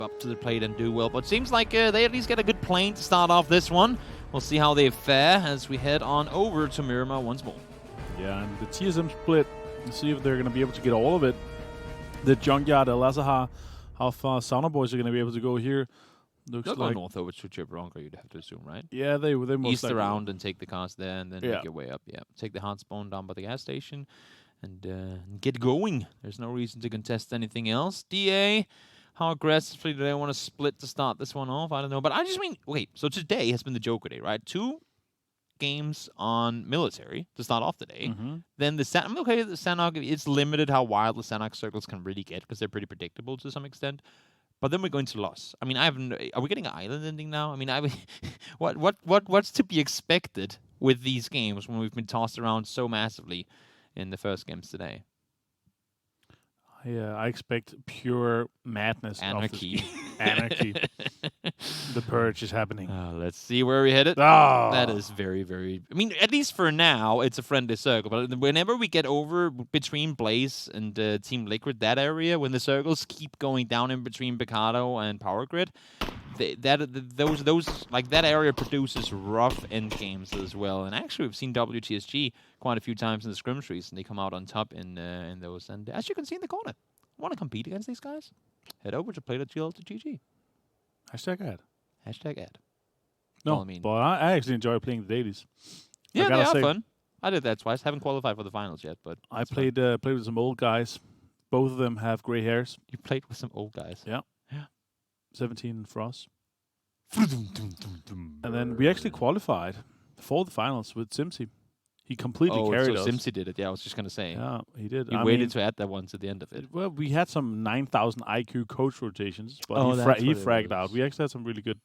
up to the plate and do well. But it seems like they at least get a good plane to start off this one. We'll see how they fare as we head on over to Miramar once more. Yeah, and the TSM split, let's see if they're going to be able to get all of it. The Junkyard, El Azahar, how far Sauna Boys are going to be able to go here. Looks They'll like go north over to Chipronka, you'd have to assume, right? Yeah, they most east likely around and take the cars there and then make your way up. Yeah, take the hot spawn down by the gas station and get going. There's no reason to contest anything else. DA, how aggressively do they want to split to start this one off? I don't know. But I just mean, wait, so today has been the Joker day, right? 2 games on military to start off the day. Then the Sanhok, it's limited how wild the Sanhok circles can really get because they're pretty predictable to some extent. But then we're going to loss. I mean, are we getting an island ending now? I mean, what's to be expected with these games when we've been tossed around so massively in the first games today? Yeah, I expect pure madness. Anarchy. Anarchy. The purge is happening. Let's see where we headed. Oh. That is very, very... I mean, at least for now, it's a friendly circle. But whenever we get over between Blaze and Team Liquid, that area, when the circles keep going down in between Picado and Power Grid, that area produces rough end games as well. And actually, we've seen WTSG quite a few times in the scrims recently come out on top in those. And as you can see in the corner, want to compete against these guys? Head over to play.gl.gg. #ad. #ad. No, well, I mean, but I actually enjoy playing the dailies. Yeah, they are fun. I did that twice. Haven't qualified for the finals yet, but I played with some old guys. Both of them have gray hairs. You played with some old guys. Yeah. 17 for us. And then we actually qualified for the finals with Simsy. He completely carried us. Oh, so Simsy did it. Yeah, I was just going to say. Yeah, he did. He waited to add that one to the end of it. Well, we had some 9,000 IQ coach rotations, but he fragged out. We actually had some really good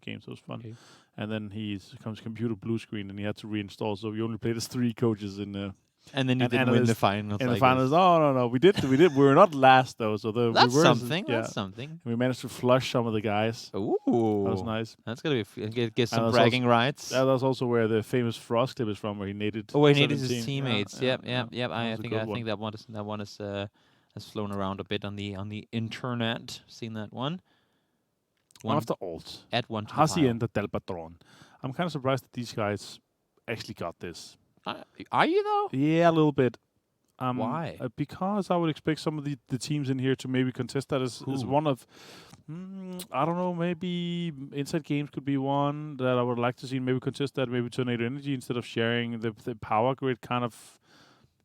games. It was fun. Okay. And then he comes computer blue screen, and he had to reinstall. So we only played as 3 coaches in. And then you didn't win the finals. In the finals, no. We did. We were not last though. So that's something. Yeah. That's something. We managed to flush some of the guys. Ooh, that was nice. That's gonna be get some bragging rights. That was also where the famous Frost clip is from, where he naded. Oh, he naded his teammates. Yep. I think that one has flown around a bit on the internet. Seen that one. One of the alts. At one. Hacienda del Patron. I'm kind of surprised that these guys actually got this. Are you though? Yeah, a little bit. Why? Because I would expect some of the teams in here to maybe contest that as one of, I don't know, maybe Inside Games could be one that I would like to see maybe contest that, maybe Tornado Energy instead of sharing the Power Grid kind of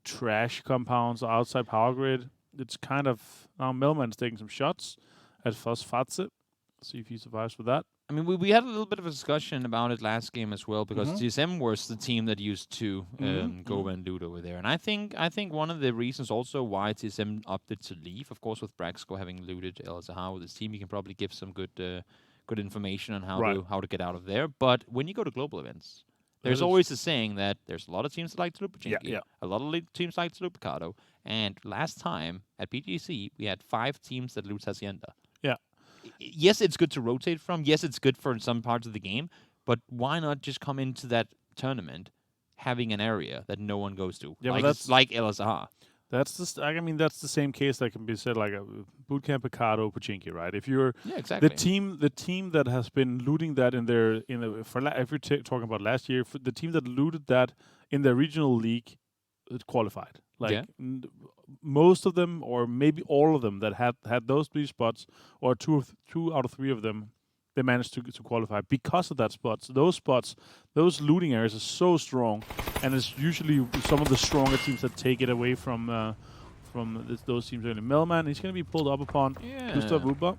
trash compounds outside Power Grid. It's kind of, now Melman's taking some shots at Fosfatse. See if he survives with that. I mean, we had a little bit of a discussion about it last game as well because TSM was the team that used to go and loot over there, and I think one of the reasons also why TSM opted to leave, of course, with Braxco having looted El Azahar with his team, he can probably give some good information on how to get out of there. But when you go to global events, there's always a saying that there's a lot of teams that like to loot Pachinki, a lot of teams like to loot Picado, and last time at PGC we had 5 teams that loot Hacienda. Yeah. Yes, it's good to rotate from. Yes, it's good for some parts of the game. But why not just come into that tournament having an area that no one goes to? Yeah, like El Azahar. That's the same case that can be said like a bootcamp Picado Pachinki, right? If you're exactly. the team that has been looting that if you're talking about last year, the team that looted that in the regional league qualified. Most of them, or maybe all of them, that had those 3 spots, or two out of 3 of them, they managed to qualify because of that spots. Those looting areas are so strong, and it's usually some of the stronger teams that take it away from those teams. Early. Melman, he's going to be pulled up upon. Gustav Uba.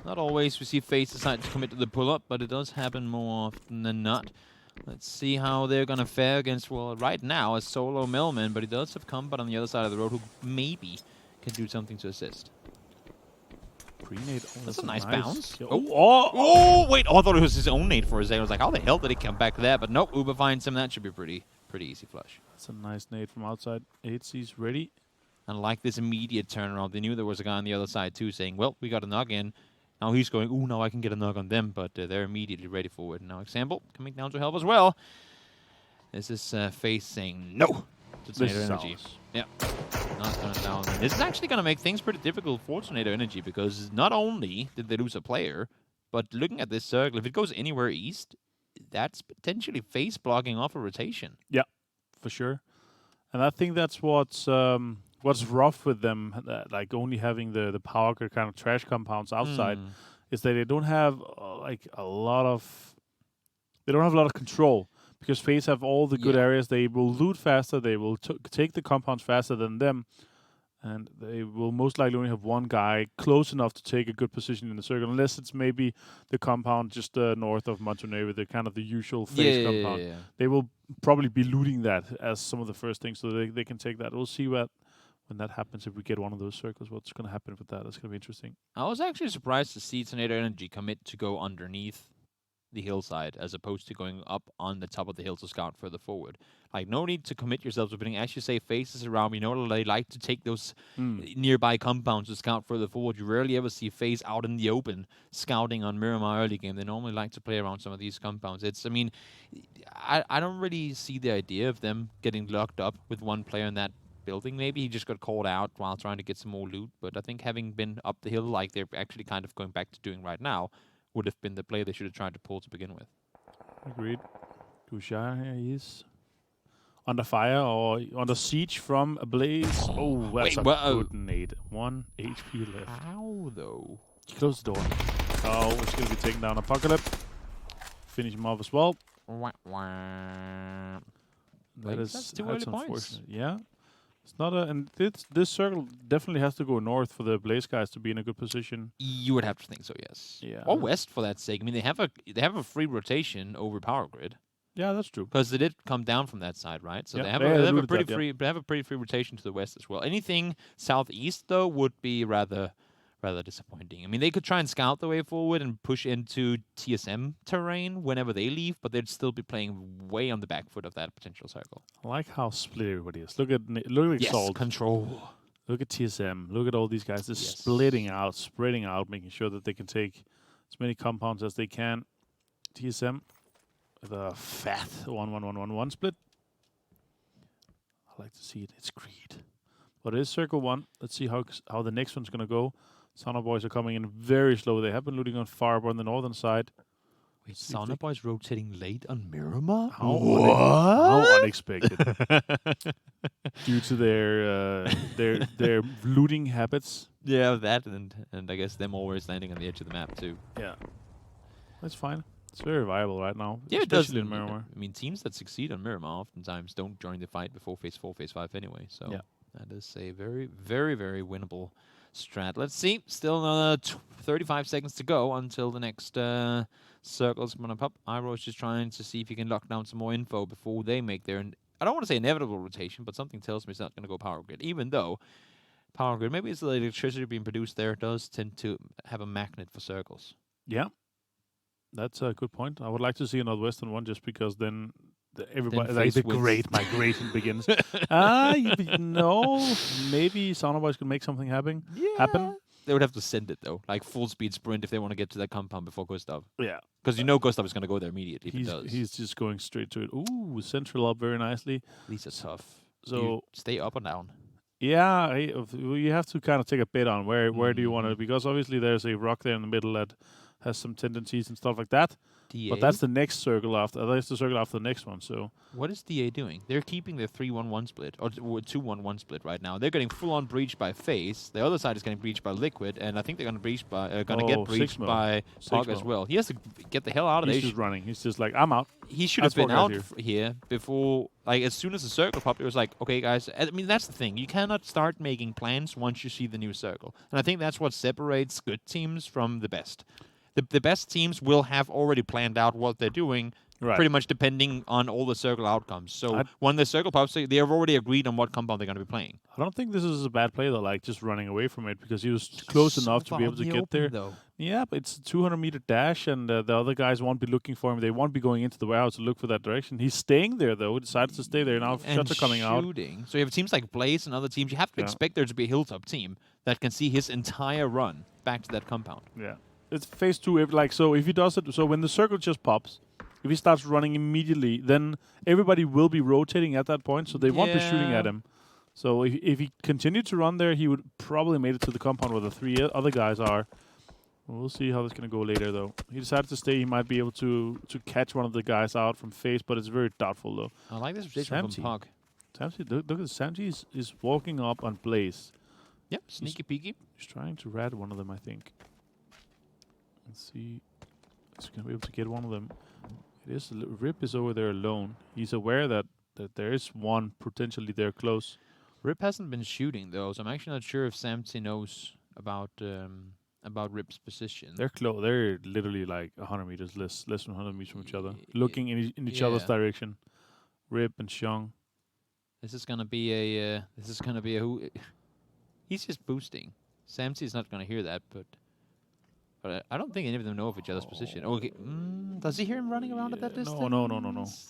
Not always we see FaZe decide to commit to the pull-up, but it does happen more often than not. Let's see how they're going to fare against, well, right now, a solo Melman, but he does have Combat on the other side of the road who maybe can do something to assist. That's a nice bounce. Oh, wait. Oh, I thought it was his own nade for a second. I was like, how the hell did he come back there? But nope, Uber finds him. That should be pretty easy flush. That's a nice nade from outside. HC's ready. And like this immediate turnaround, they knew there was a guy on the other side too saying, well, we got a knock in. Now he's going, ooh, now I can get a knock on them, but they're immediately ready for it. Now Example coming down to help as well. This is FaZe saying no. to Tornado Energy. Yeah. Not going to down. This is actually going to make things pretty difficult for Tornado Energy because not only did they lose a player, but looking at this circle, if it goes anywhere east, that's potentially face blocking off a rotation. Yeah, for sure. And I think that's what's rough with them, like only having the power grid kind of trash compounds outside, is that they don't have a lot of control. Because FaZe have all the good areas, they will loot faster, they will take the compounds faster than them, and they will most likely only have one guy close enough to take a good position in the circle, unless it's maybe the compound just north of Montenegro, the kind of the usual FaZe compound. Yeah. They will probably be looting that as some of the first things, so they can take that. We'll see when that happens, if we get one of those circles, what's going to happen with that. That's going to be interesting. I was actually surprised to see Tornado Energy commit to go underneath the hillside as opposed to going up on the top of the hill to scout further forward. Like, no need to commit yourselves to putting, as you say, faces around. You know, they like to take those nearby compounds to scout further forward. You rarely ever see FaZe out in the open scouting on Miramar early game. They normally like to play around some of these compounds. I don't really see the idea of them getting locked up with one player in that building. Maybe he just got called out while trying to get some more loot, but I think having been up the hill like they're actually kind of going back to doing right now would have been the play they should have tried to pull to begin with. Agreed. Dushar is under fire or under siege from a blaze. Oh, that's a good nade. 1 HP left. How, though? Close the door. Oh, it's going to be taken down. Apocalypse. Finish him off as well. That's too early points. Yeah. It's not and this circle definitely has to go north for the Blaze guys to be in a good position. You would have to think so, yes. Yeah. Or west for that sake. I mean, they have a free rotation over power grid. Yeah, that's true. Because they did come down from that side, right? So they have a pretty free rotation to the west as well. Anything southeast though would be rather disappointing. I mean, they could try and scout the way forward and push into TSM terrain whenever they leave, but they'd still be playing way on the back foot of that potential circle. I like how split everybody is. Look at Salt. Control. Look at TSM. Look at all these guys. They're spreading out, making sure that they can take as many compounds as they can. TSM with a fat 1-1-1-1-1 split. I like to see it. It's greed. But it is circle 1. Let's see how the next one's going to go. Sauna Boys are coming in very slow. They have been looting on Fireball on the northern side. Wait, Sauna Boys rotating late on Miramar? How unexpected. Due to their looting habits. Yeah, that and I guess them always landing on the edge of the map too. Yeah. That's fine. It's very viable right now. Yeah, it does. In Miramar. I mean, teams that succeed on Miramar oftentimes don't join the fight before phase 4, phase 5 anyway. So that is a very, very, very winnable strat. Let's see. Still another 35 seconds to go until the next circle's going to pop. Iroh's just trying to see if he can lock down some more info before they make their, I don't want to say inevitable rotation, but something tells me it's not going to go power grid. Even though power grid, maybe it's the electricity being produced there, does tend to have a magnet for circles. Yeah. That's a good point. I would like to see another Western one just because then everybody, the great migration begins. No, maybe Sauna Boys could make something happen. They would have to send it though, like full speed sprint if they want to get to that compound before Gustav. Yeah, because Gustav is going to go there immediately. He's just going straight to it. Ooh, central up very nicely. These are tough. So you stay up and down. Yeah, you have to kind of take a bet on where do you want to, because obviously there's a rock there in the middle that has some tendencies and stuff like that. DA? But that's the next circle after. That's the circle after the next one. So what is DA doing? They're keeping their 3-1-1 split or 2-1-1 split right now. They're getting full on breached by FaZe. The other side is getting breached by Liquid, and I think they're going to get breached by Pog as well. He has to get the hell out of there. He's just running. He's just like, I'm out. He should have been out here before. Like as soon as the circle popped, it was like, okay, guys. I mean, that's the thing. You cannot start making plans once you see the new circle, and I think that's what separates good teams from the best. The best teams will have already planned out what they're doing, pretty much depending on all the circle outcomes. So when the circle pops, they have already agreed on what compound they're going to be playing. I don't think this is a bad play, though, like just running away from it, because he was close enough to be able to get there. Though. Yeah, but it's a 200-meter dash, and the other guys won't be looking for him. They won't be going into the warehouse to look for that direction. He's staying there, though. He decided to stay there. Now shots are coming out. So you have teams like Blaze and other teams. You have to expect there to be a Hilltop team that can see his entire run back to that compound. Yeah. It's phase 2. So if he does it, so when the circle just pops, if he starts running immediately, then everybody will be rotating at that point, so they won't be shooting at him. So if he continued to run there, he would probably made it to the compound where the 3 other guys are. We'll see how that's going to go later, though. He decided to stay. He might be able to catch one of the guys out from face, but it's very doubtful, though. I like this position from Pog. Samsey, look at Samsey is walking up on Blaze. Yep, sneaky peeky. He's trying to rat one of them, I think. Let's see. He's going to be able to get one of them. It is Rip is over there alone. He's aware that there is one potentially there close. Rip hasn't been shooting, though, so I'm actually not sure if Samsey knows about Rip's position. They're close. They're literally like 100 meters, less than 100 meters from each other, looking in each other's direction. Rip and Xiong. This is gonna be a. Who? He's just boosting. Samsey's not gonna hear that, but I don't think any of them know of each other's position. Okay, does he hear him running around at that distance? No.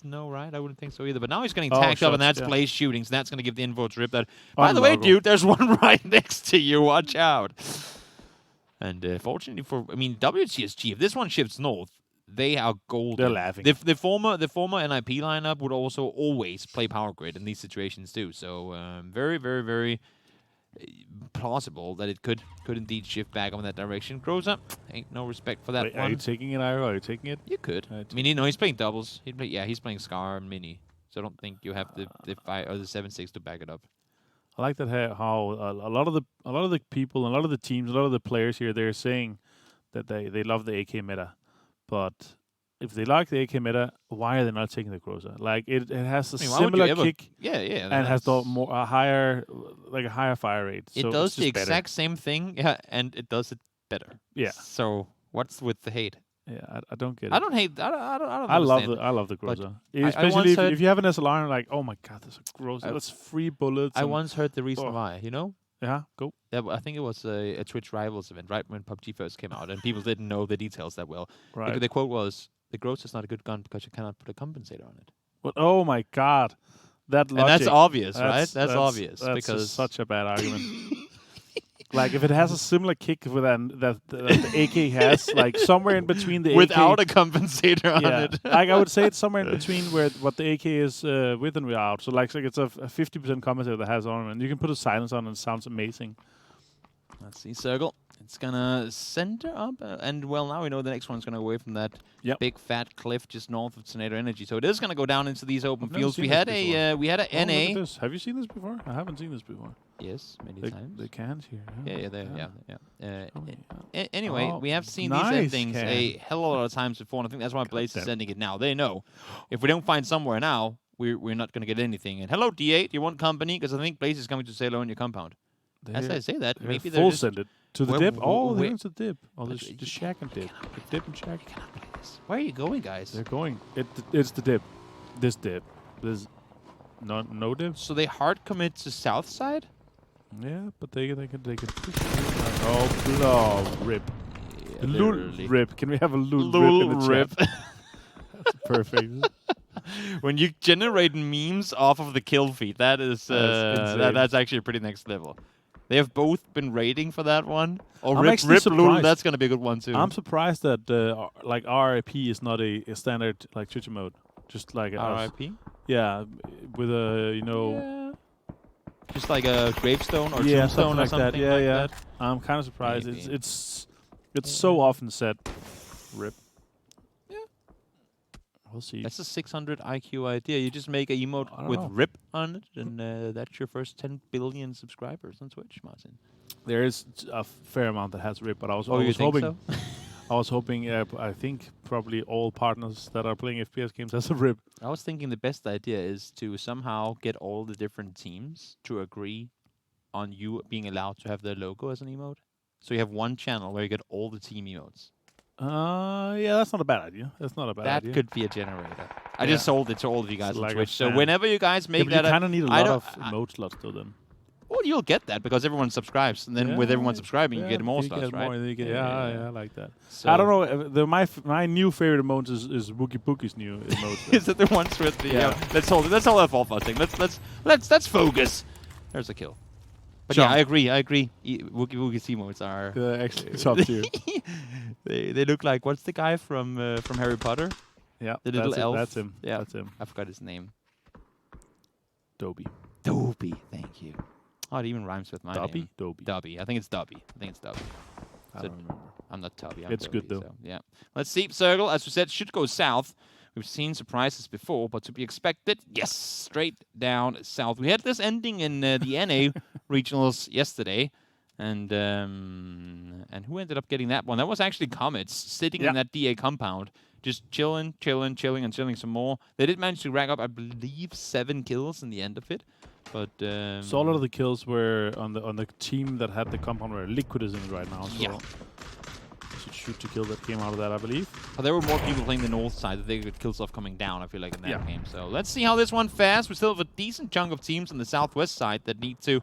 No, right? I wouldn't think so either. But now he's getting tacked up, and that's Blaze shooting, so that's gonna give the info to Rip that. By the way, dude, there's one right next to you. Watch out. And fortunately WTSG, if this one shifts north, they are golden. They're laughing. The former NIP lineup would also always play power grid in these situations too. So very, very, very plausible that it could indeed shift back in that direction. Grows up, ain't no respect for that one. Are you taking it, Ira? Are you taking it? You could. I mean, he's playing doubles. He's playing Scar and Mini. So I don't think you have the 5 or the 7-6 to back it up. I like that how a lot of the people, a lot of the teams, a lot of the players here, they're saying that they love the AK meta, but if they like the AK meta, why are they not taking the Groza? Like it has a similar kick, and has a higher fire rate. It does the exact same thing, and it does it better. Yeah. So what's with the hate? Yeah, I don't get it. I don't hate. I don't. I love the Groza. Especially if you have an SLR and like, oh my god, there's a Groza. That's 3 bullets. I once heard the reason why. You know? Yeah, go. Yeah, I think it was a Twitch Rivals event, right when PUBG first came out, and people didn't know the details that well. Right. The quote was, "The Groza is not a good gun because you cannot put a compensator on it." But oh my god, that logic. And that's obvious, right? That's obvious because such a bad argument. Like if it has a similar kick with that the AK has, like somewhere in between the without AK, a compensator on it. Like I would say it's somewhere in between what the AK is with and without. So like it's a 50% compensator that has on, and you can put a silence on, and it sounds amazing. Let's see, Circle. It's gonna center up, and well, now we know the next one's gonna go away from that big fat cliff just north of Tornado Energy. So it is gonna go down into these open fields. We had a NA. Have you seen this before? I haven't seen this before. Yes, many times. The cans here. Anyway, we have seen these endings a hell of a lot of times before, and I think that's why Blaze is sending it now. They know if we don't find somewhere now, we're not gonna get anything. And hello, D8, you want company? Because I think Blaze is coming to say hello in your compound. As I say that, maybe they're full just send it to the dip. Oh, there's the dip. Oh, there's the shack and dip. The dip and shack. Where are you going, guys? They're going. It's the dip. This dip. There's no dip. So they hard commit to south side? Yeah, but they can push. Oh, rip. Yeah, Lul rip. Can we have a Lul rip? That's perfect. When you generate memes off of the kill feed, that is that's actually pretty next level. They have both been rating for that one. Oh, rip Lul, that's gonna be a good one too. I'm surprised that like RIP is not a standard like Twitch mode. Just like RIP. Yeah, with a just like a gravestone or tombstone or something like that. I'm kind of surprised. Maybe. It's so often said. Rip. We'll see. That's a 600 IQ idea. You just make an emote with RIP on it, and that's your first 10 billion subscribers on Twitch, Martin. There is a fair amount that has RIP, but I was hoping. So? I was hoping. I think probably all partners that are playing FPS games has a RIP. I was thinking the best idea is to somehow get all the different teams to agree on you being allowed to have their logo as an emote. So you have one channel where you get all the team emotes. Yeah, that's not a bad idea. That's not a bad idea. That could be a generator. I just sold it to all of you guys on Twitch. So whenever you guys make that, you kind of need a lot of emote slots though. Then. Well, you'll get that because everyone subscribes, and then with everyone subscribing, you get more slots, right? I like that. So I don't know. My new favorite emote is Wookie Bookie's new emote. Is it the ones with the? Let's hold that ball fussing. Let's focus. There's a kill. But yeah, I agree. Wookie Bookie's emotes are actually top tier. They look like, what's the guy from Harry Potter? Yeah, the little elf. That's him. Yeah, that's him. I forgot his name. Dobby. Dobby, thank you. Oh, it even rhymes with my name. Dobby? Dobby. I think it's Dobby. I don't remember. I'm not Tubby. It's Dobby, good, though. So, yeah. Let's see. Circle, as we said, should go south. We've seen surprises before, but to be expected, yes, straight down south. We had this ending in the NA regionals yesterday, and who ended up getting that one? That was actually Comets, sitting in that DA compound, just chilling some more. They did manage to rack up, I believe, 7 kills in the end of it. But so a lot of the kills were on the team that had the compound where Liquid is in it right now. So yeah. Should shoot to kill that came out of that, I believe. But there were more people playing the north side that they could kill stuff coming down, I feel like, in that game. So let's see how this one fares. We still have a decent chunk of teams on the southwest side that need to,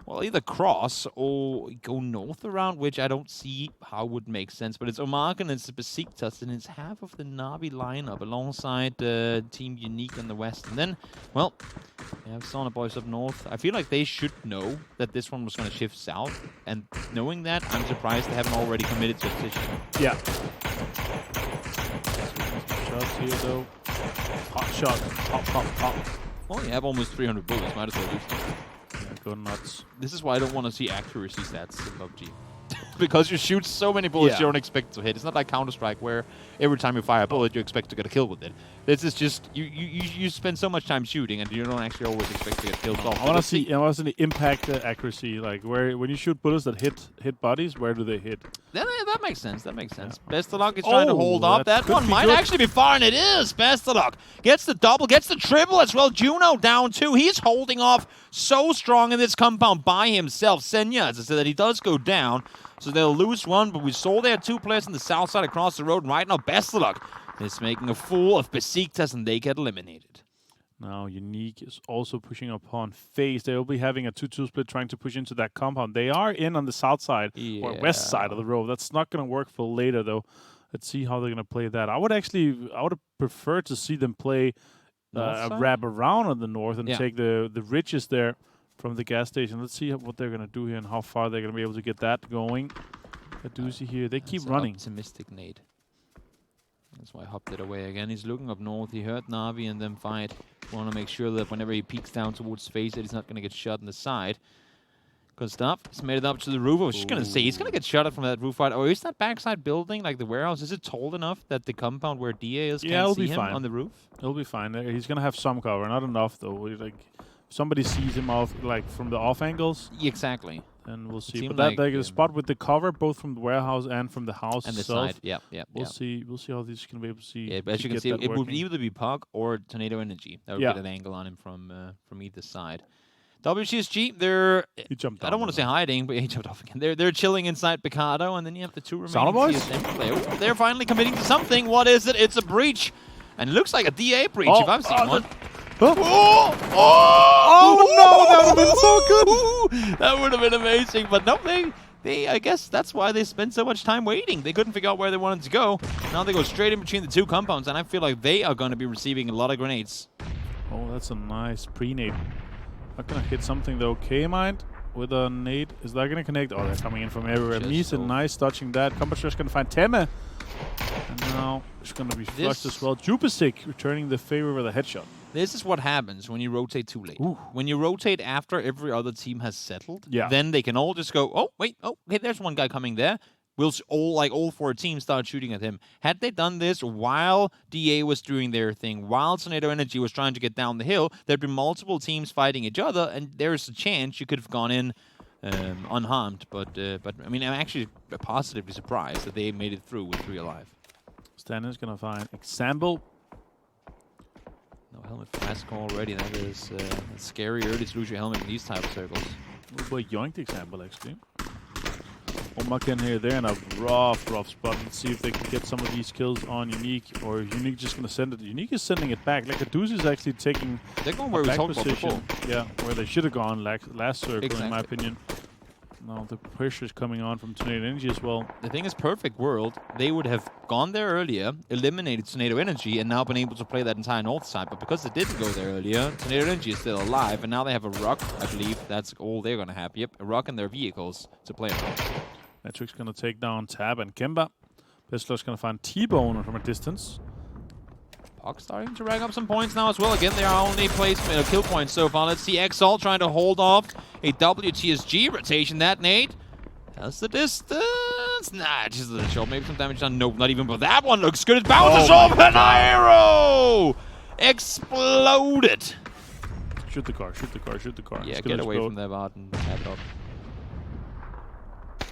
well, either cross or go north around, which I don't see how would make sense. But it's Omark and it's Besiktas, and it's half of the Na'Vi lineup alongside Team Unique in the west. And then, well, we have Sauna Boys up north. I feel like they should know that this one was going to shift south. And knowing that, I'm surprised they haven't already committed to a position. Yeah. Shots here, though. Hot shot. Pop. Well, you have almost 300 bullets. Might as well use them. Yeah, go nuts. This is why I don't want to see accuracy stats in PUBG. Because you shoot so many bullets you don't expect to hit. It's not like Counter-Strike where every time you fire a bullet you expect to get a kill with it. This is just you spend so much time shooting and you don't actually always expect to get kills off. I want to see the impact accuracy, like when you shoot bullets that hit bodies, where do they hit? That makes sense. That makes sense. Bestalok is trying to hold up. That one might actually be far, and it is. Bestalok gets the double, gets the triple as well. Juno down 2. He's holding off so strong in this compound by himself. Senya, as I said, that he does go down. So they'll lose one, but we saw there 2 players on the south side across the road. And right now, Bestalok is making a fool of Besiktas, and they get eliminated. Now, Unique is also pushing upon FaZe. They'll be having a 2-2 split trying to push into that compound. They are in on the south side or west side of the road. That's not going to work for later, though. Let's see how they're going to play that. I would prefer to see them play wrap around on the north and take the ridges there from the gas station. Let's see what they're going to do here and how far they're going to be able to get that going. A doozy here. They keep running. Optimistic nade. That's why I hopped it away again. He's looking up north. He heard Na'Vi and them fight. Want to make sure that whenever he peeks down towards FaZe that he's not going to get shot in the side. Good stuff. He's made it up to the roof. I was just going to say, he's going to get shot at from that roof fight. Or is that backside building, like the warehouse, is it tall enough that the compound where DA is can't see him on the roof? It'll be fine. He's going to have some cover. Not enough, though. Like, if somebody sees him off, like from the off angles. Exactly. And we'll see. But that the spot with the cover, both from the warehouse and from the house and itself. The side, yeah. We'll see how these can be able to see. Yeah, but as you can see, it would either be Pug or Tornado Energy. That would get an angle on him from either side. WCSG, they're I don't want to say hiding, but he jumped off again. They're chilling inside Picado, and then you have the 2 remaining TSM players. They're finally committing to something. What is it? It's a breach, and it looks like a DA breach if I've seen one. No, that would have been so good. That would have been amazing, but no, they I guess that's why they spent so much time waiting. They couldn't figure out where they wanted to go. Now they go straight in between the 2 compounds, and I feel like they are going to be receiving a lot of grenades. Oh, that's a nice pre-nade. Not going to hit something though. K-Mind with a nade. Is that going to connect? Oh, they're coming in from everywhere. Misa, nice dodging that. Combat's going to find Temme. And now it's going to be flushed as well. Jupasik returning the favor with a headshot. This is what happens when you rotate too late. Ooh. When you rotate after every other team has settled, then they can all just go, oh, wait, okay, there's one guy coming there. We'll all 4 teams start shooting at him. Had they done this while DA was doing their thing, while Tornado Energy was trying to get down the hill, there'd be multiple teams fighting each other, and there's a chance you could have gone in unharmed. But I mean, I'm actually positively surprised that they made it through with 3 alive. Stanley's gonna find example. No helmet for Mask already. That is scary early to lose your helmet in these type of circles. Well, yoinked example actually. Omark in here, they're in a rough spot. Let's see if they can get some of these kills on Unique, or Unique just gonna send it. Unique is sending it back. Like Aduz is actually taking they're going where we talked about before. Yeah, where they should have gone last circle, in my opinion. Now the pressure is coming on from Tornado Energy as well. The thing is, perfect world, they would have gone there earlier, eliminated Tornado Energy, and now been able to play that entire north side. But because they didn't go there earlier, Tornado Energy is still alive, and now they have a Rock, I believe. That's all they're going to have. Yep, a Rock and their vehicles to play around. Metric's going to take down Tab and Kemba. Bestler's going to find T-Bone from a distance. Shock starting to rack up some points now as well. Again, they are only placement kill points so far. Let's see Exalt trying to hold off a WTSG rotation. That nade. That's the distance. Nah, just a little short. Maybe some damage done. Nope, not even. But that one looks good. It bounces off an arrow. Exploded. Shoot the car, shoot the car, shoot the car. Yeah, get away from there, Bart, and tap it up.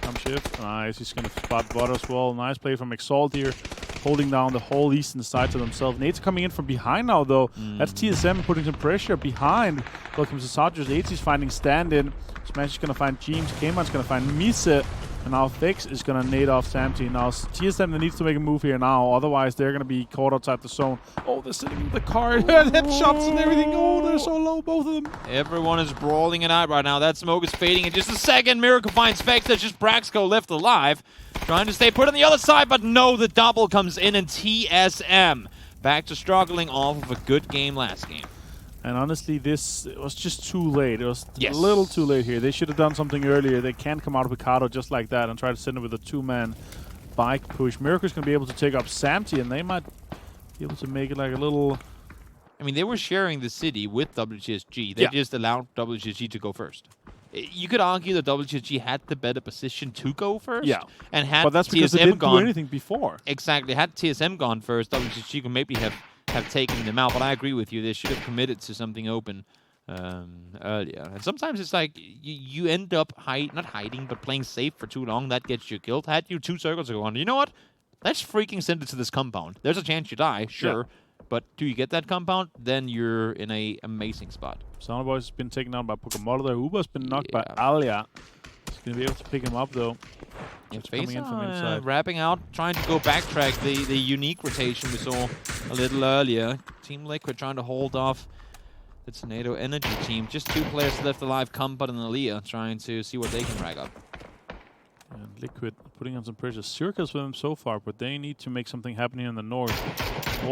Come shift. Nice. He's going to spot bot as well. Nice play from Exalt here. Holding down the whole eastern side to themselves. Nate's coming in from behind now, though. That's TSM putting some pressure behind. Welcome to Sarge's. AT's finding stand-in. Smash is going to find James. K-Man's going to find Mise. And now Vex is going to nade off Samty. Now TSM needs to make a move here now. Otherwise, they're going to be caught outside the zone. Oh, they're sitting in the car. Headshots and everything. Oh, they're so low, both of them. Everyone is brawling it out right now. That smoke is fading in just a second. Miracle finds Vex. That's just Braxco left alive. Trying to stay put on the other side, but no, the double comes in, and TSM back to struggling off of a good game last game. And honestly, this was just too late. It was a little too late here. They should have done something earlier. They can't come out of Picardo just like that and try to send it with a two-man bike push. Miracle's going to be able to take up Samty, and they might be able to make it like a little... I mean, they were sharing the city with WTSG. They just allowed WTSG to go first. You could argue that WTSG had the better position to go first. Yeah. And had but that's because TSM they didn't gone, do anything before. Exactly. Had TSM gone first, WTSG could maybe have taken them out. But I agree with you. They should have committed to something open earlier. And sometimes it's like you end up not hiding, but playing safe for too long. That gets you killed. Had you 2 circles to go on. You know what? Let's freaking send it to this compound. There's a chance you die, sure. Yeah. But do you get that compound, then you're in a amazing spot. Soundboy has been taken down by Pokémon there. Uber's been knocked by Alia. He's going to be able to pick him up, though. It's coming in from inside. Wrapping out, trying to go backtrack the unique rotation we saw a little earlier. Team Liquid trying to hold off the Tornado Energy team. Just 2 players left alive, Combat and Alia, trying to see what they can rack up. And Liquid putting on some pressure. Circles with them so far, but they need to make something happen here in the north.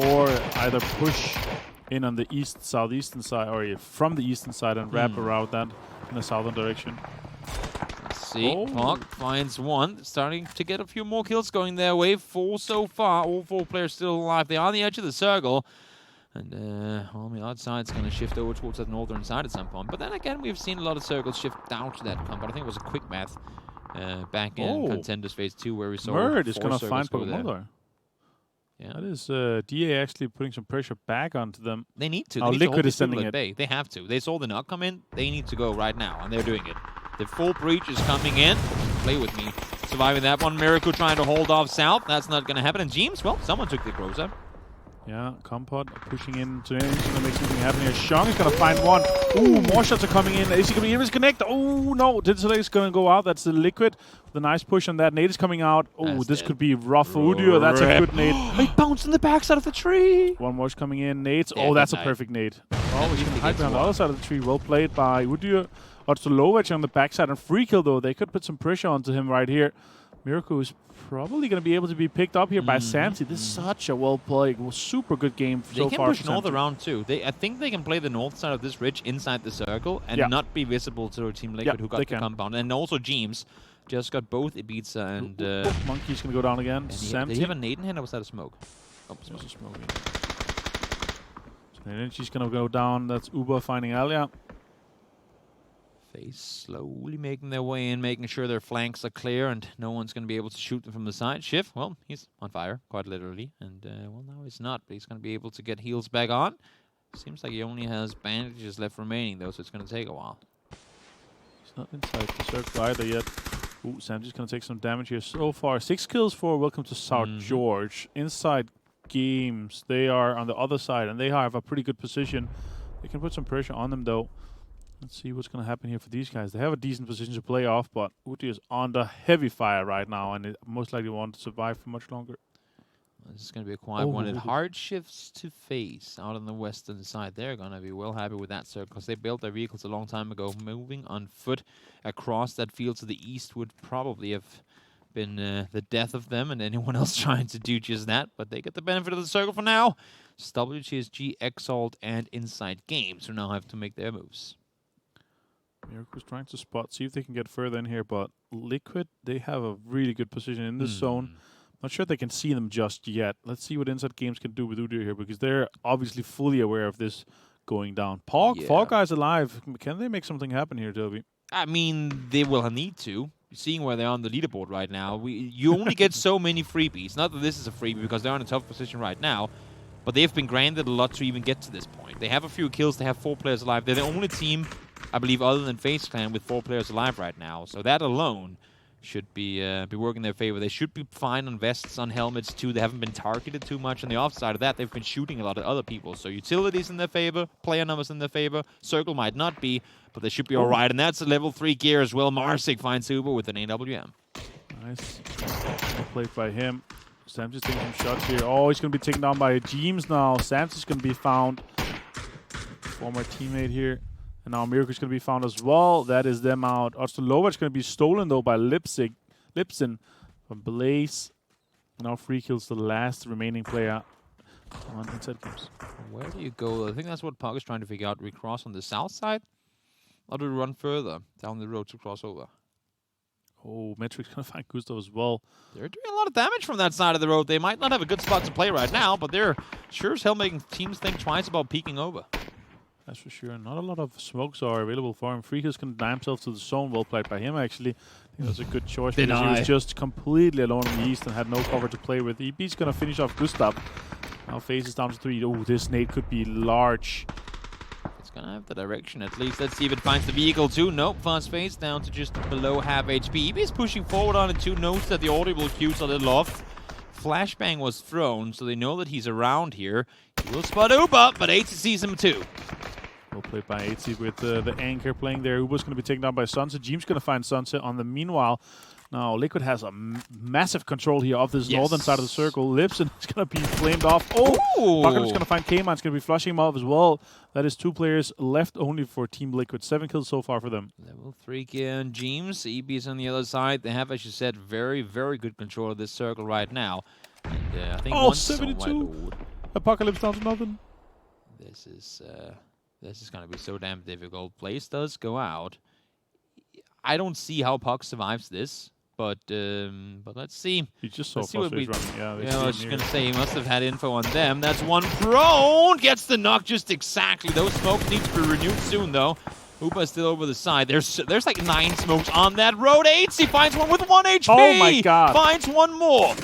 Or either push in on the southeastern side, or from the eastern side and wrap around that in the southern direction. Let's see. Hawk finds one. Starting to get a few more kills going their way. 4 so far. All 4 players still alive. They are on the edge of the circle. And on the outside, it's going to shift over towards that northern side at some point. But then again, we've seen a lot of circles shift down to that compound. I think it was a quick math back in Contenders Phase 2 where we saw Murd is going to find Pokemon. Yeah. That is DA actually putting some pressure back onto them. They need to. Now Liquid is sending it. They have to. They saw the knock come in. They need to go right now, and they're doing it. The full breach is coming in. Play with me. Surviving that one. Miracle trying to hold off South. That's not going to happen. And James, well, someone took the Groza. Yeah, Compot pushing in to make something happen here. Shang is going to find one. Ooh, more shots are coming in. Is he going to be able to connect? Oh, no. Digital is going to go out. That's the Liquid. The nice push on that. Nade is coming out. Oh, this could be rough for Udyr. That's a good nade. He bounced on the backside of the tree. One more is coming in. Nades. Oh, that's a perfect nade. Oh, he can hide behind the other side of the tree. Well played by Udyr. Otsolovic on the backside. And free kill, though. They could put some pressure onto him right here. Miracle is probably going to be able to be picked up here by Samty. This is such a well-played, super good game so far. They can push north around too. I think they can play the north side of this ridge inside the circle and not be visible to Team Liquid who got the compound. And also James just got both Ibiza and... Monkey's going to go down again. Did he have a nade in hand or was that a smoke? Oh, it was a smoke. So then she's going to go down. That's Uber finding Alia. FaZe slowly making their way in, making sure their flanks are clear and no one's going to be able to shoot them from the side. Shiv, well, he's on fire, quite literally. And, well, now he's not, but he's going to be able to get heals back on. Seems like he only has bandages left remaining, though, so it's going to take a while. He's not inside the circle either yet. Ooh, Sam's going to take some damage here so far. 6 kills for Welcome to South George. Inside games, they are on the other side, and they have a pretty good position. They can put some pressure on them, though. Let's see what's going to happen here for these guys. They have a decent position to play off, but Udyr is under heavy fire right now, and it most likely won't survive for much longer. This is going to be a quiet one. It hard shifts to FaZe out on the western side. They're going to be well happy with that, sir, because they built their vehicles a long time ago. Moving on foot across that field to the east would probably have been the death of them and anyone else trying to do just that, but they get the benefit of the circle for now. It's WTSG, Exalt, and Inside Games who now have to make their moves. Miracle's trying to spot, see if they can get further in here, but Liquid, they have a really good position in this zone. Not sure they can see them just yet. Let's see what Inside Games can do with Udyr here, because they're obviously fully aware of this going down. Fall Guys alive. Can they make something happen here, Toby? I mean, they will need to. Seeing where they're on the leaderboard right now, you only get so many freebies. Not that this is a freebie, because they're in a tough position right now, but they've been granted a lot to even get to this point. They have a few kills. They have 4 players alive. They're the only team, I believe, other than FaZe Clan with 4 players alive right now. So that alone should be working in their favor. They should be fine on vests, on helmets too. They haven't been targeted too much. On the offside of that, they've been shooting a lot at other people. So utilities in their favor, player numbers in their favor. Circle might not be, but they should be all right. And that's a level 3 gear as well. Marsik finds Uber with an AWM. Nice. Well played by him. Sam's just taking some shots here. Oh, he's going to be taken down by James now. Sam's is going to be found. Former teammate here. And now Miracle's going to be found as well. That is them out. Otsolova's going to be stolen, though, by Lipson from Blaze. Now free kills the last remaining player on Inside Games. Where do you go? I think that's what Puck is trying to figure out. Do we cross on the south side? Or do we run further down the road to cross over? Oh, Metric's going to find Gustav as well. They're doing a lot of damage from that side of the road. They might not have a good spot to play right now, but they're sure as hell making teams think twice about peeking over. That's for sure. Not a lot of smokes are available for him. Freakers can deny himself to the zone. Well played by him, actually. I think that's a good choice because he was just completely alone in the east and had no cover to play with. EB's going to finish off Gustav. Now FaZe is down to 3. Oh, this nade could be large. It's going to have the direction at least. Let's see if it finds the vehicle too. Nope, fast FaZe down to just below half HP. EB is pushing forward on it too. Notes that the audible cues a little off. Flashbang was thrown, so they know that he's around here. He will spot Uba, but 80 sees him too. Well played by 80 with the anchor playing there. Uba's going to be taken down by Sunset. James going to find Sunset on the meanwhile. Now, Liquid has a massive control here of this northern side of the circle. Lipson is going to be flamed off. Oh! Buckler's going to find K-Man's going to be flushing him off as well. That is 2 players left only for Team Liquid. 7 kills so far for them. Level 3 gear and James. EB is on the other side. They have, as you said, very, very good control of this circle right now. And I think 72! Apocalypse down to nothing. This is going to be so damn difficult. Blaze does go out. I don't see how Puck survives this, but let's see. He just saw Let's running. Yeah, I was just going to say, he must have had info on them. That's one prone. Gets the knock just exactly. Those smokes need to be renewed soon, though. Hoopa is still over the side. There's like 9 smokes on that road. He finds one with 1 HP. Oh, my God. Finds one more.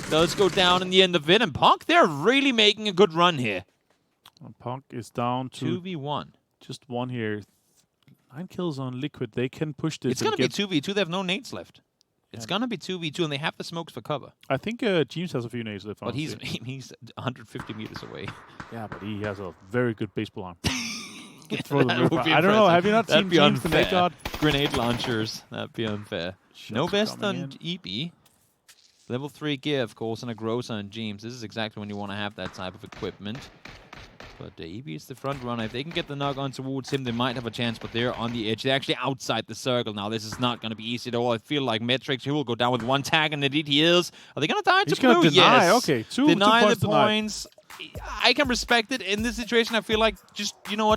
Does go down in the end of it. And Puck, they're really making a good run here. Punk is down to 2v1. Just 1 here. 9 kills on Liquid. They can push this. It's going to be 2v2. They have no nades left. It's going to be 2v2, and they have the smokes for cover. I think James has a few nades left. But he's 150 meters away. Yeah, but he has a very good baseball arm. Throw them I don't know. Have you not seen James the nade god? Grenade launchers. That'd be unfair. Shots no vest on in. EB. Level 3 gear, of course, and a Gross on James. This is exactly when you want to have that type of equipment. But EB is the front runner. If they can get the knock on towards him, they might have a chance, but they're on the edge. They're actually outside the circle now. This is not going to be easy at all. I feel like Metrix, he will go down with 1 tag, and indeed he is. Are they going to die to blue? He's going to deny. Yes. Okay, 2 deny points the points. I can respect it. In this situation, I feel like just, you know what?